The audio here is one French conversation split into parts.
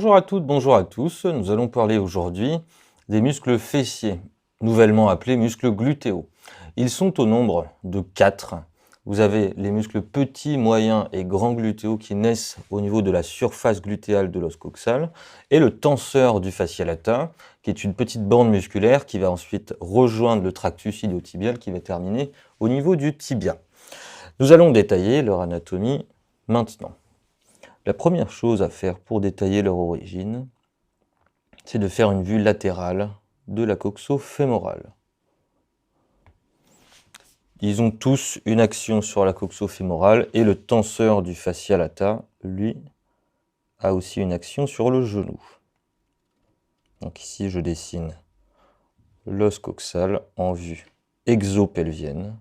Bonjour à toutes, bonjour à tous. Nous allons parler aujourd'hui des muscles fessiers, nouvellement appelés muscles glutéaux. Ils sont au nombre de 4. Vous avez les muscles petits, moyens et grands glutéaux qui naissent au niveau de la surface glutéale de l'os coxal et le tenseur du fascia latin, qui est une petite bande musculaire qui va ensuite rejoindre le tractus iliotibial qui va terminer au niveau du tibia. Nous allons détailler leur anatomie maintenant. La première chose à faire pour détailler leur origine, c'est de faire une vue latérale de la coxo-fémorale. Ils ont tous une action sur la coxo-fémorale et le tenseur du fascia lata, lui, a aussi une action sur le genou. Donc ici, je dessine l'os coxal en vue exopelvienne.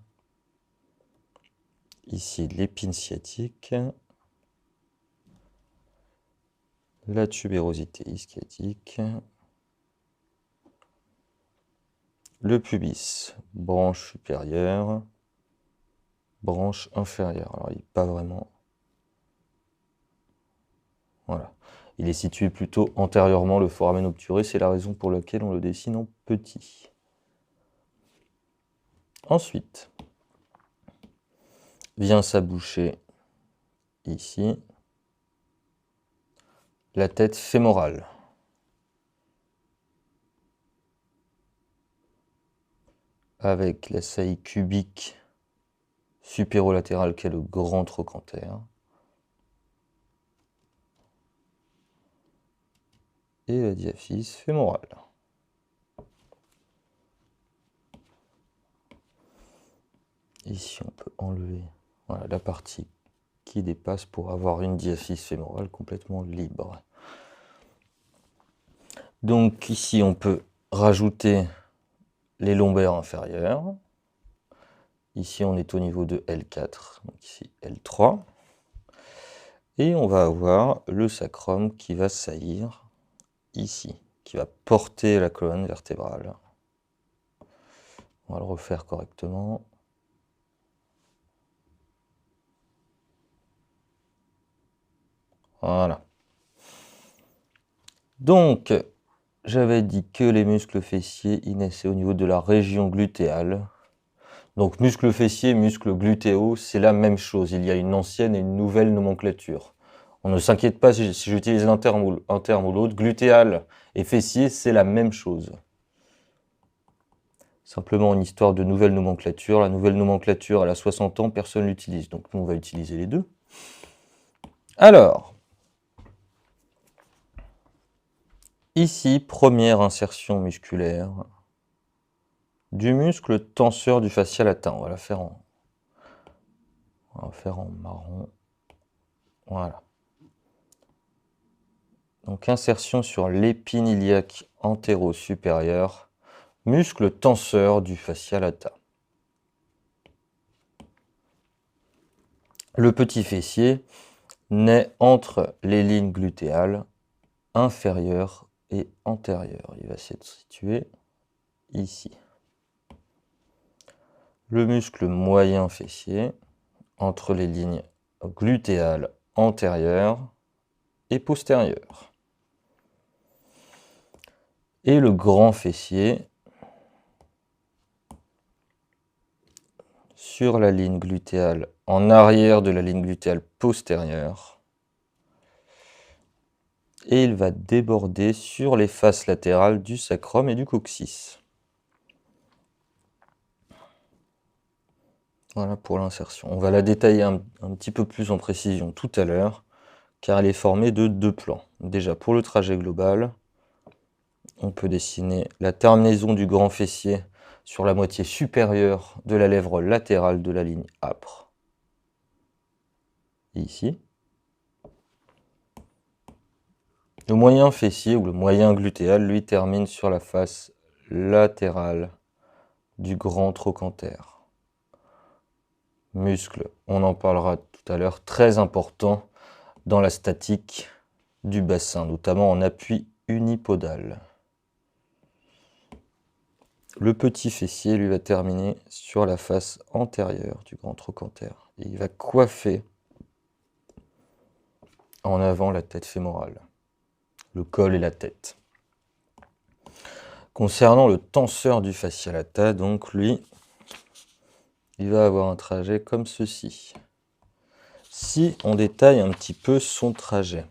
Ici, l'épine sciatique. La tubérosité ischiotique, le pubis, branche supérieure, branche inférieure. Alors, il n'est pas vraiment... Voilà. Il est situé plutôt antérieurement, le foramen obturé, c'est la raison pour laquelle on le dessine en petit. Ensuite, vient s'aboucher ici la tête fémorale. Avec la saillie cubique supérolatérale qui est le grand trochanter. Et la diaphyse fémorale. Ici, on peut enlever la partie qui dépasse pour avoir une diaphyse fémorale complètement libre. Donc ici, on peut rajouter les lombaires inférieurs. Ici, on est au niveau de L4, donc ici L3. Et on va avoir le sacrum qui va saillir ici, qui va porter la colonne vertébrale. On va le refaire correctement. Voilà. Donc, j'avais dit que les muscles fessiers, ils naissaient au niveau de la région glutéale. Donc, muscles fessiers, muscles glutéaux, c'est la même chose. Il y a une ancienne et une nouvelle nomenclature. On ne s'inquiète pas si j'utilise un terme ou l'autre. Glutéal et fessier, c'est la même chose. Simplement une histoire de nouvelle nomenclature. La nouvelle nomenclature, elle a 60 ans, personne ne l'utilise. Donc, nous, on va utiliser les deux. Alors, ici, première insertion musculaire du muscle tenseur du fascia latin. On va la faire en marron. Voilà. Donc insertion sur l'épine iliaque antéro-supérieure, muscle tenseur du fascia lata. Le petit fessier naît entre les lignes glutéales inférieures et antérieures. Il va se situer ici. Le muscle moyen fessier entre les lignes glutéales antérieures et postérieures. Et le grand fessier sur la ligne glutéale en arrière de la ligne glutéale postérieure. Et il va déborder sur les faces latérales du sacrum et du coccyx. Voilà pour l'insertion. On va la détailler un petit peu plus en précision tout à l'heure, car elle est formée de deux plans. Déjà, pour le trajet global, on peut dessiner la terminaison du grand fessier sur la moitié supérieure de la lèvre latérale de la ligne âpre. Ici. Le moyen fessier ou le moyen glutéal, lui, termine sur la face latérale du grand trochanter. Muscle, on en parlera tout à l'heure, très important dans la statique du bassin, notamment en appui unipodal. Le petit fessier, lui, va terminer sur la face antérieure du grand trochanter. Et il va coiffer en avant la tête fémorale. le col et la tête. Concernant le tenseur du fascia lata, donc lui, il va avoir un trajet comme ceci. Si on détaille un petit peu son trajet,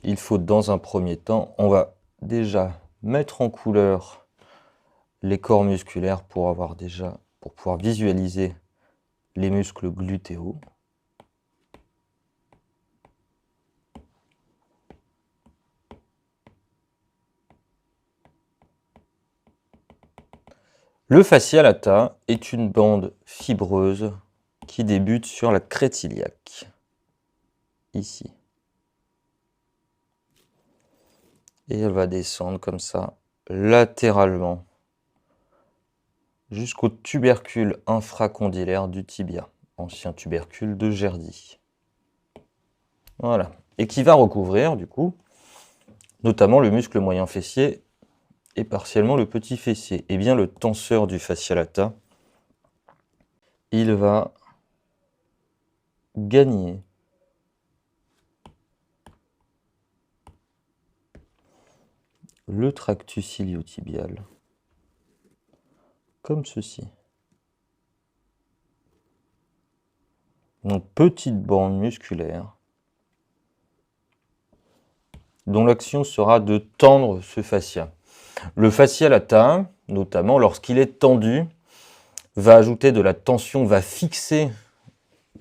il faut dans un premier temps, on va déjà mettre en couleur les corps musculaires pour pouvoir visualiser les muscles glutéaux. Le fascia lata est une bande fibreuse qui débute sur la crête iliaque, ici. Et elle va descendre comme ça, latéralement, jusqu'au tubercule infracondylaire du tibia, ancien tubercule de Gerdy. Voilà. Et qui va recouvrir, du coup, notamment le muscle moyen fessier et partiellement le petit fessier. Et bien, le tenseur du fascia lata, il va gagner le tractus iliotibial, comme ceci. Donc, petite bande musculaire, dont l'action sera de tendre ce fascia. Le fascia lata, notamment lorsqu'il est tendu, va ajouter de la tension, va fixer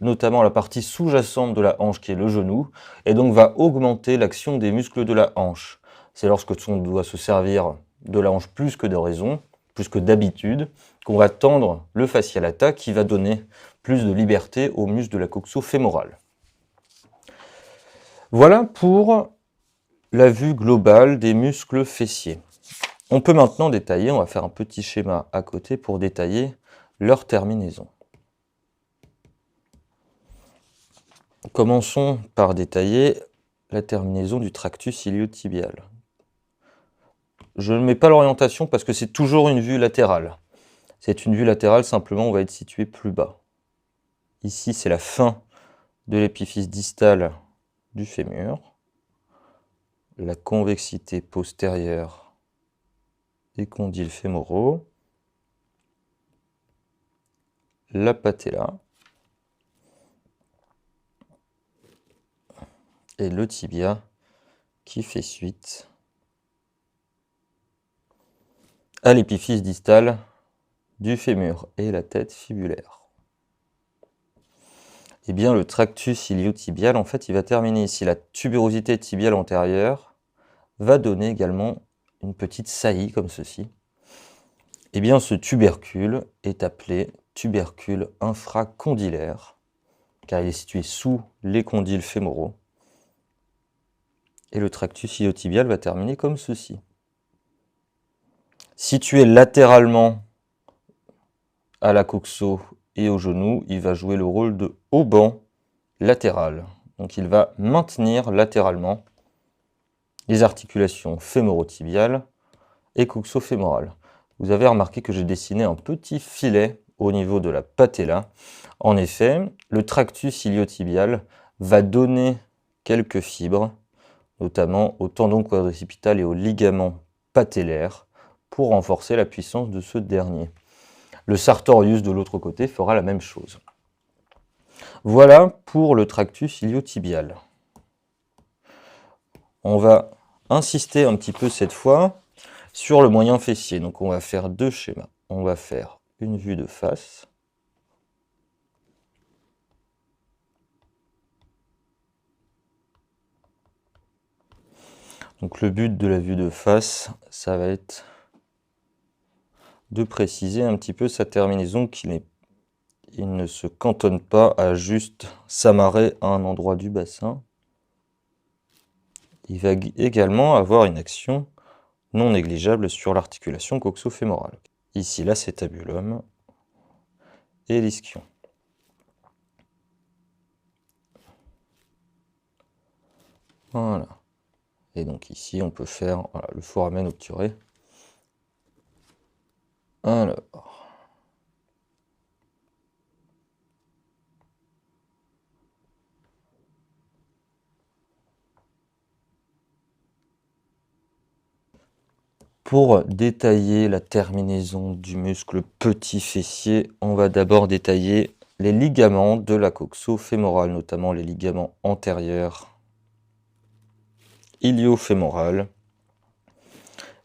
notamment la partie sous-jacente de la hanche qui est le genou, et donc va augmenter l'action des muscles de la hanche. C'est lorsque on doit se servir de la hanche plus que de raison, plus que d'habitude, qu'on va tendre le fascia lata qui va donner plus de liberté aux muscles de la coxo-fémorale. Voilà pour la vue globale des muscles fessiers. On peut maintenant détailler, on va faire un petit schéma à côté pour détailler leur terminaison. Commençons par détailler la terminaison du tractus iliotibial. Je ne mets pas l'orientation parce que c'est toujours une vue latérale. C'est une vue latérale, simplement on va être situé plus bas. Ici, c'est la fin de l'épiphyse distale du fémur, la convexité postérieure des condyles fémoraux, la patella et le tibia qui fait suite à l'épiphyse distale du fémur et la tête fibulaire. Eh bien, le tractus iliotibial, en fait, il va terminer ici. La tubérosité tibiale antérieure va donner également une petite saillie comme ceci. Eh bien, ce tubercule est appelé tubercule infracondylaire, car il est situé sous les condyles fémoraux. Et le tractus iliotibial va terminer comme ceci. Situé latéralement à la coxo et au genou, il va jouer le rôle de haut-banc latéral. Donc il va maintenir latéralement les articulations fémoro-tibiales et coxo-fémorales. Vous avez remarqué que j'ai dessiné un petit filet au niveau de la patella. En effet, le tractus iliotibial va donner quelques fibres, notamment au tendon quadricipital et au ligament patellaire, pour renforcer la puissance de ce dernier. Le sartorius de l'autre côté fera la même chose. Voilà pour le tractus iliotibial. On va insister un petit peu cette fois sur le moyen fessier. Donc on va faire deux schémas. On va faire une vue de face. Donc le but de la vue de face, ça va être de préciser un petit peu sa terminaison, qu'il ne se cantonne pas à juste s'amarrer à un endroit du bassin. Il va également avoir une action non négligeable sur l'articulation coxo-fémorale. Ici l'acétabulum et l'ischion. Voilà. Et donc ici, on peut faire le foramen obturé. Alors. Pour détailler la terminaison du muscle petit fessier, on va d'abord détailler les ligaments de la coxo-fémorale, notamment les ligaments antérieurs, ilio-fémoral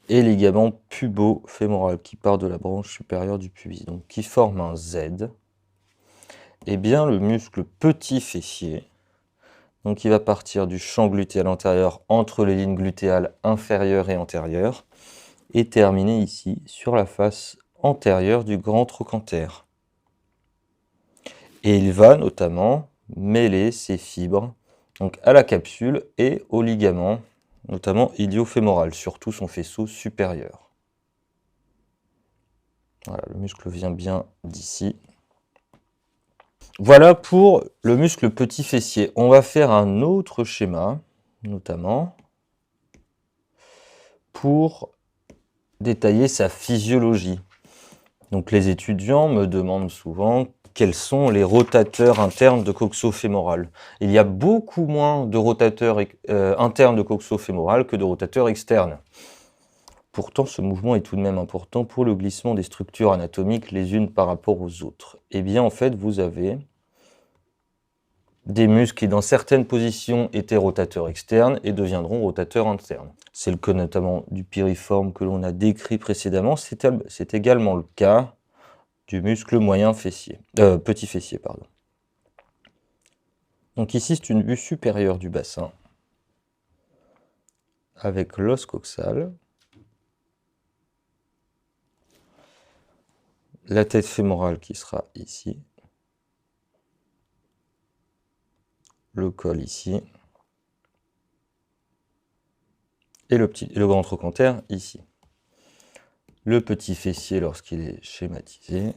et ligaments pubo-fémoral qui part de la branche supérieure du pubis, donc qui forme un Z. Et bien le muscle petit fessier, donc il va partir du champ glutéal antérieur entre les lignes glutéales inférieures et antérieures et terminer ici sur la face antérieure du grand trochanter. Et il va notamment mêler ses fibres donc à la capsule et aux ligaments, notamment ilio-fémoral, surtout son faisceau supérieur. Voilà, le muscle vient bien d'ici. Voilà pour le muscle petit fessier. On va faire un autre schéma, notamment pour détailler sa physiologie. Donc les étudiants me demandent souvent quels sont les rotateurs internes de coxo-fémoral. Il y a beaucoup moins de rotateurs internes de coxo-fémoral que de rotateurs externes. Pourtant, ce mouvement est tout de même important pour le glissement des structures anatomiques les unes par rapport aux autres. Eh bien, en fait, vous avez des muscles qui, dans certaines positions, étaient rotateurs externes et deviendront rotateurs internes. C'est le cas notamment du piriforme que l'on a décrit précédemment. C'est également le cas du muscle moyen fessier, petit fessier, pardon. Donc ici, c'est une vue supérieure du bassin avec l'os coxal, la tête fémorale qui sera ici, le col ici, et le grand trochanter ici. Le petit fessier, lorsqu'il est schématisé,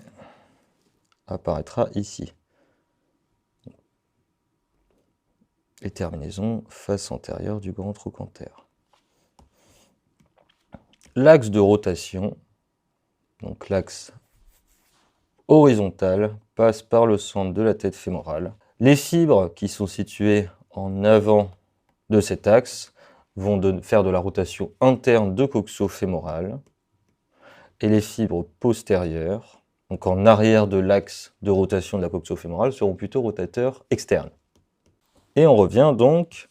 apparaîtra ici. Et terminaison, face antérieure du grand trochanter. L'axe de rotation, donc l'axe horizontal, passe par le centre de la tête fémorale. Les fibres qui sont situées en avant de cet axe vont faire de la rotation interne de coxo-fémorale. Et les fibres postérieures, donc en arrière de l'axe de rotation de la coxo-fémorale, seront plutôt rotateurs externes. Et on revient donc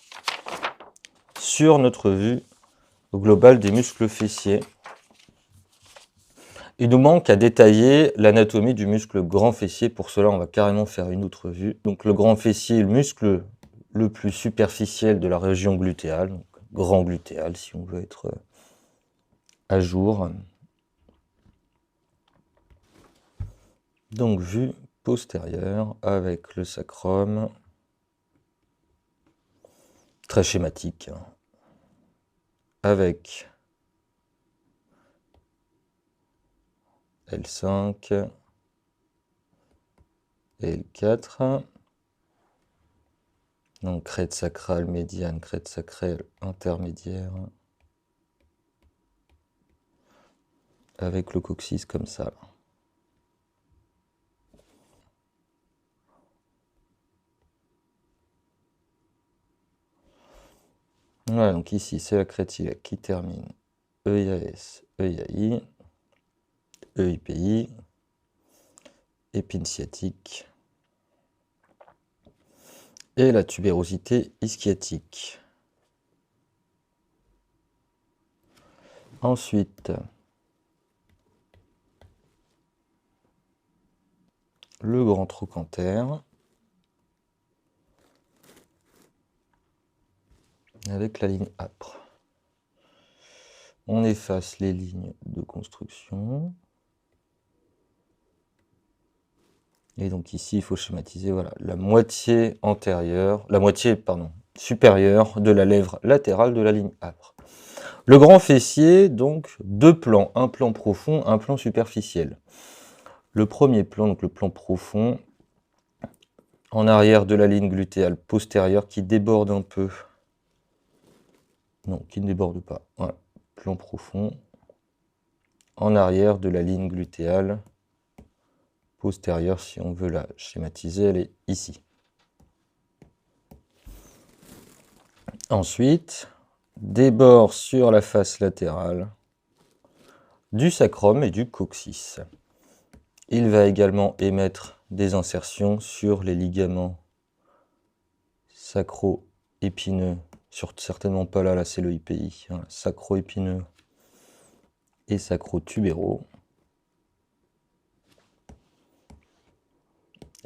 sur notre vue globale des muscles fessiers. Il nous manque à détailler l'anatomie du muscle grand fessier. Pour cela, on va carrément faire une autre vue. Donc le grand fessier est le muscle le plus superficiel de la région glutéale, donc grand glutéal si on veut être à jour. Donc vue postérieure avec le sacrum, très schématique, avec L5 et L4. Donc crête sacrale médiane, crête sacrale intermédiaire, avec le coccyx comme ça. Voilà, donc ici c'est la crête iliaque qui termine EIAS, EIAI, EIPI, épine sciatique et la tubérosité ischiatique. Ensuite, le grand trochanter avec la ligne âpre. On efface les lignes de construction. Et donc ici, il faut schématiser voilà, la moitié supérieure de la lèvre latérale de la ligne âpre. Le grand fessier, donc, deux plans, un plan profond, un plan superficiel. Le premier plan, donc le plan profond, en arrière de la ligne glutéale postérieure qui déborde un peu. Non, qui ne déborde pas. Voilà, plan profond, en arrière de la ligne glutéale postérieure, si on veut la schématiser, elle est ici. Ensuite, débord sur la face latérale du sacrum et du coccyx. Il va également émettre des insertions sur les ligaments sacro-épineux, certainement pas là, c'est le IPI, hein, sacro-épineux et sacro-tubéraux.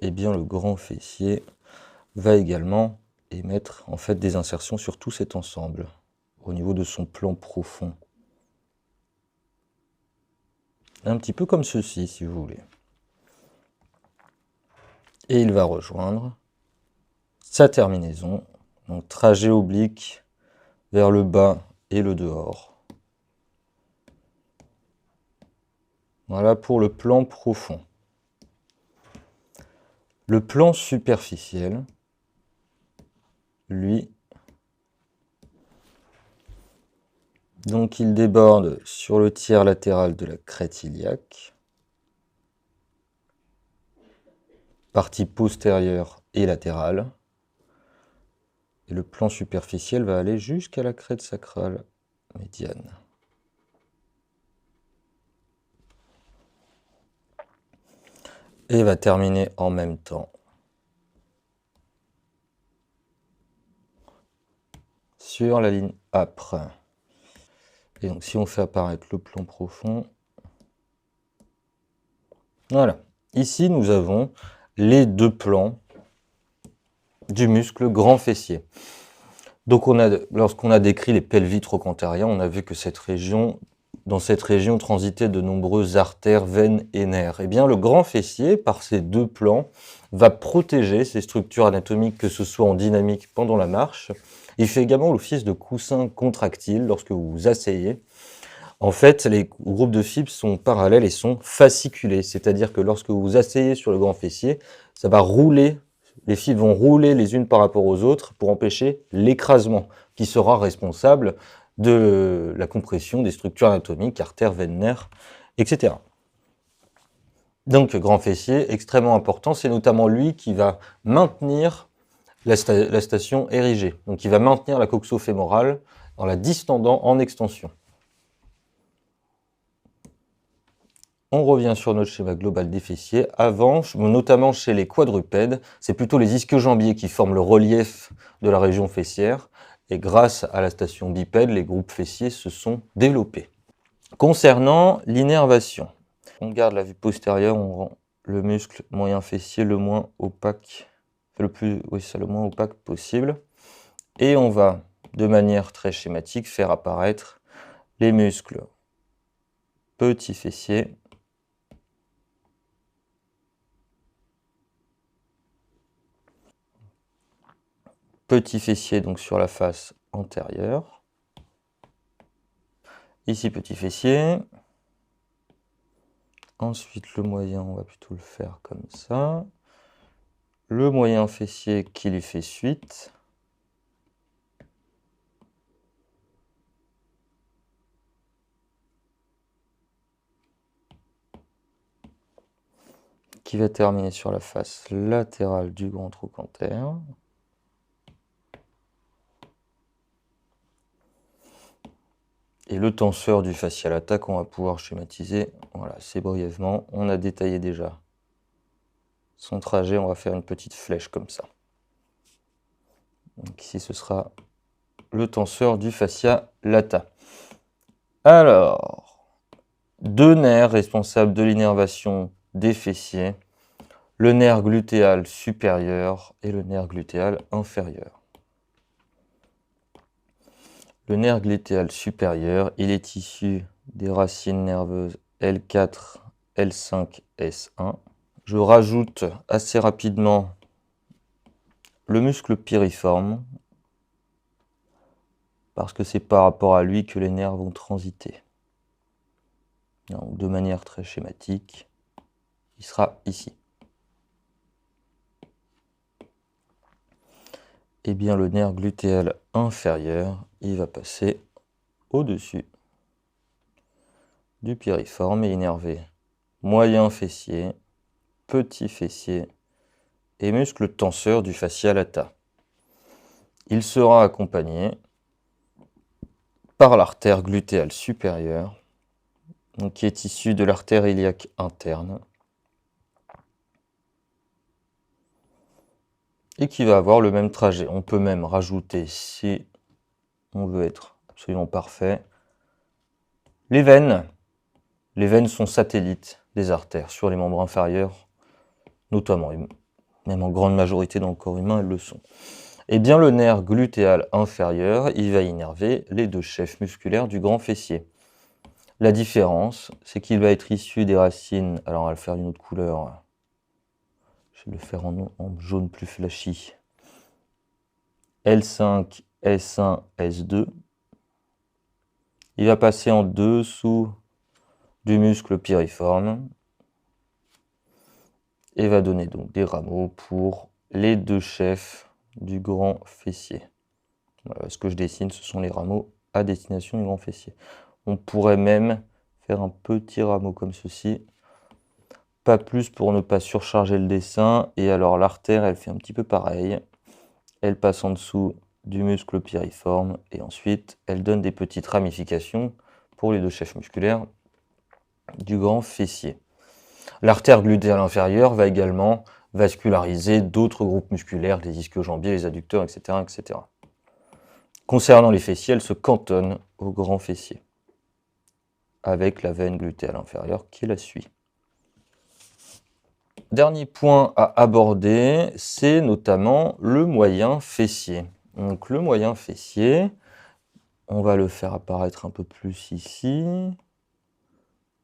Et bien le grand fessier va également émettre en fait des insertions sur tout cet ensemble, au niveau de son plan profond. Un petit peu comme ceci, si vous voulez. Et il va rejoindre sa terminaison, donc trajet oblique vers le bas et le dehors. Voilà pour le plan profond. Le plan superficiel, lui, donc il déborde sur le tiers latéral de la crête iliaque, partie postérieure et latérale. Et le plan superficiel va aller jusqu'à la crête sacrale médiane. Et va terminer en même temps sur la ligne âpre. Et donc si on fait apparaître le plan profond, voilà. Ici nous avons les deux plans du muscle grand fessier. Donc lorsqu'on a décrit les pelvis trochanteriens, on a vu que dans cette région transitaient de nombreuses artères, veines et nerfs. Eh bien le grand fessier, par ces deux plans, va protéger ces structures anatomiques, que ce soit en dynamique pendant la marche. Il fait également l'office de coussin contractile lorsque vous vous asseyez. En fait, les groupes de fibres sont parallèles et sont fasciculés, c'est-à-dire que lorsque vous vous asseyez sur le grand fessier, ça va rouler, les fibres vont rouler les unes par rapport aux autres pour empêcher l'écrasement qui sera responsable de la compression des structures anatomiques, artères, veines, nerfs, etc. Donc, grand fessier, extrêmement important, c'est notamment lui qui va maintenir la station érigée, donc il va maintenir la coxo-fémorale en la distendant en extension. On revient sur notre schéma global des fessiers. Avant, notamment chez les quadrupèdes, c'est plutôt les ischio-jambiers qui forment le relief de la région fessière. Et grâce à la station bipède, les groupes fessiers se sont développés. Concernant l'innervation, on garde la vue postérieure, on rend le muscle moyen fessier le moins opaque, le moins opaque possible. Et on va, de manière très schématique, faire apparaître les muscles petits fessiers, petit fessier donc sur la face antérieure. Ici petit fessier. Ensuite le moyen, on va plutôt le faire comme ça. Le moyen fessier qui lui fait suite. Qui va terminer sur la face latérale du grand trochanter. Et le tenseur du fascia lata qu'on va pouvoir schématiser, voilà, c'est brièvement. On a détaillé déjà son trajet, on va faire une petite flèche comme ça. Donc ici, ce sera le tenseur du fascia lata. Alors, deux nerfs responsables de l'innervation des fessiers, le nerf glutéal supérieur et le nerf glutéal inférieur. Le nerf glutéal supérieur, il est issu des racines nerveuses L4, L5, S1. Je rajoute assez rapidement le muscle piriforme, parce que c'est par rapport à lui que les nerfs vont transiter. Donc, de manière très schématique, il sera ici. Et bien le nerf glutéal inférieur, il va passer au-dessus du piriforme et innerver moyen fessier, petit fessier et muscle tenseur du fascia lata. Il sera accompagné par l'artère glutéale supérieure, donc qui est issu de l'artère iliaque interne, et qui va avoir le même trajet. On peut même rajouter, si on veut être absolument parfait, les veines. Les veines sont satellites des artères sur les membres inférieurs, notamment, et même en grande majorité dans le corps humain, elles le sont. Eh bien, le nerf glutéal inférieur, il va innerver les deux chefs musculaires du grand fessier. La différence, c'est qu'il va être issu des racines, alors on va le faire d'une autre couleur, je vais le faire en jaune plus flashy, L5, S1, S2. Il va passer en dessous du muscle piriforme et va donner donc des rameaux pour les deux chefs du grand fessier. Voilà, ce que je dessine, ce sont les rameaux à destination du grand fessier. On pourrait même faire un petit rameau comme ceci, pas plus pour ne pas surcharger le dessin. Et alors l'artère, elle fait un petit peu pareil. Elle passe en dessous du muscle piriforme et ensuite elle donne des petites ramifications pour les deux chefs musculaires du grand fessier. L'artère glutéale inférieure va également vasculariser d'autres groupes musculaires, les ischio-jambiers, les adducteurs, etc., etc. Concernant les fessiers, elle se cantonne au grand fessier, avec la veine glutéale inférieure qui la suit. Dernier point à aborder, c'est notamment le moyen fessier. Donc le moyen fessier, on va le faire apparaître un peu plus ici.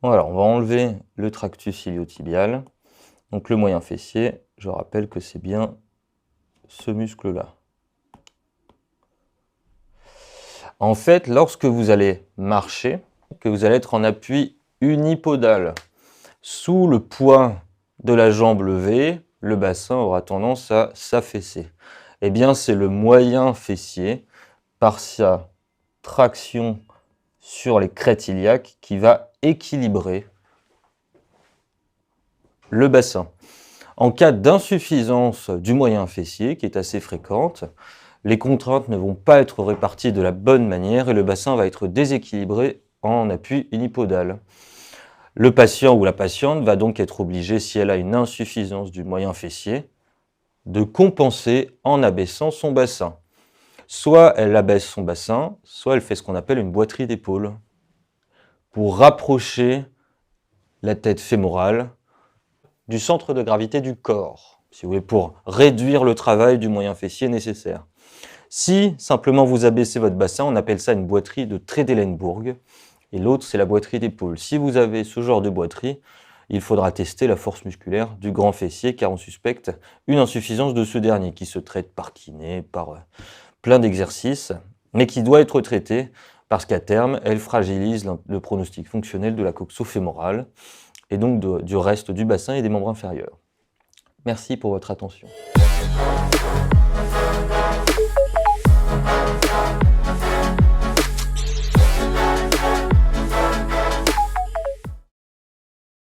Voilà, on va enlever le tractus iliotibial. Donc le moyen fessier, je rappelle que c'est bien ce muscle-là. En fait, lorsque vous allez marcher, que vous allez être en appui unipodal, sous le poids de la jambe levée, le bassin aura tendance à s'affaisser. Eh bien, c'est le moyen fessier, par sa traction sur les crêtes iliaques, qui va équilibrer le bassin. En cas d'insuffisance du moyen fessier, qui est assez fréquente, les contraintes ne vont pas être réparties de la bonne manière et le bassin va être déséquilibré en appui unipodal. Le patient ou la patiente va donc être obligé, si elle a une insuffisance du moyen fessier, de compenser en abaissant son bassin. Soit elle abaisse son bassin, soit elle fait ce qu'on appelle une boiterie d'épaule pour rapprocher la tête fémorale du centre de gravité du corps, si vous voulez, pour réduire le travail du moyen fessier nécessaire. Si simplement vous abaissez votre bassin, on appelle ça une boiterie de Trendelenburg, et l'autre c'est la boiterie d'épaule. Si vous avez ce genre de boiterie, il faudra tester la force musculaire du grand fessier, car on suspecte une insuffisance de ce dernier, qui se traite par kiné, par plein d'exercices, mais qui doit être traitée, parce qu'à terme, elle fragilise le pronostic fonctionnel de la coxo-fémorale, et donc du reste du bassin et des membres inférieurs. Merci pour votre attention.